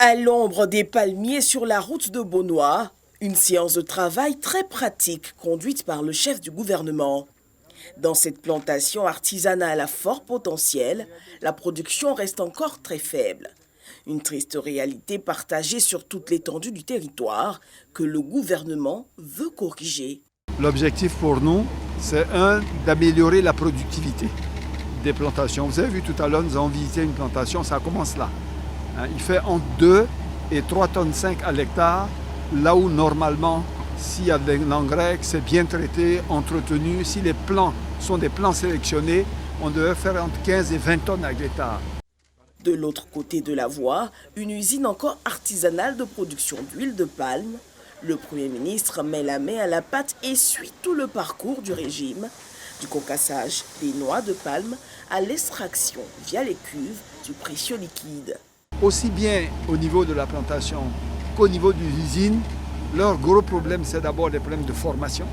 À l'ombre des palmiers sur la route de Beaunois, une séance de travail très pratique conduite par le chef du gouvernement. Dans cette plantation artisanale à fort potentiel, la production reste encore très faible. Une triste réalité partagée sur toute l'étendue du territoire que le gouvernement veut corriger. L'objectif pour nous, c'est d'améliorer la productivité des plantations. Vous avez vu tout à l'heure, nous avons visité une plantation, ça commence là. Il fait entre 2 et 3,5 tonnes à l'hectare, là où normalement, s'il y a de l'engrais, c'est bien traité, entretenu, si les plants sont des plants sélectionnés, on devrait faire entre 15 et 20 tonnes à l'hectare. De l'autre côté de la voie, une usine encore artisanale de production d'huile de palme. Le Premier ministre met la main à la pâte et suit tout le parcours du régime, du concassage des noix de palme à l'extraction via les cuves du précieux liquide. Aussi bien au niveau de la plantation qu'au niveau de l'usine, leur gros problème, c'est d'abord des problèmes de formation.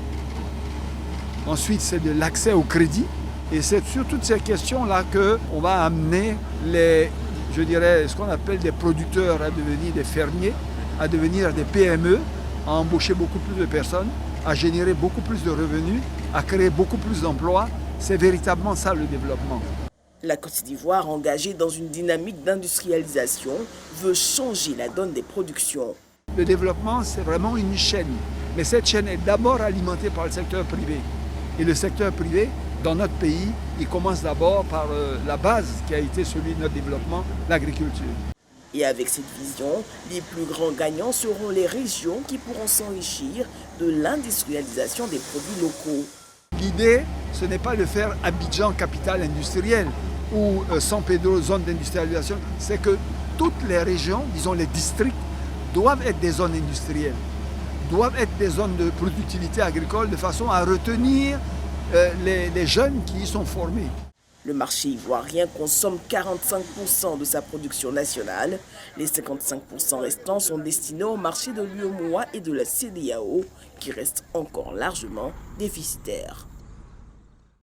Ensuite, c'est de l'accès au crédit. Et c'est sur toutes ces questions-là qu'on va amener ce qu'on appelle des producteurs à devenir des fermiers, à devenir des PME, à embaucher beaucoup plus de personnes, à générer beaucoup plus de revenus, à créer beaucoup plus d'emplois. C'est véritablement ça le développement. La Côte d'Ivoire, engagée dans une dynamique d'industrialisation, veut changer la donne des productions. Le développement, c'est vraiment une chaîne. Mais cette chaîne est d'abord alimentée par le secteur privé. Et le secteur privé, dans notre pays, il commence d'abord par la base qui a été celui de notre développement, l'agriculture. Et avec cette vision, les plus grands gagnants seront les régions qui pourront s'enrichir de l'industrialisation des produits locaux. L'idée, ce n'est pas de faire Abidjan capitale industrielle ou San Pedro zone d'industrialisation, c'est que toutes les régions, disons les districts, doivent être des zones industrielles, doivent être des zones de productivité agricole de façon à retenir les jeunes qui y sont formés. Le marché ivoirien consomme 45% de sa production nationale. Les 55% restants sont destinés au marché de l'UEMOA et de la CEDEAO, qui restent encore largement déficitaires.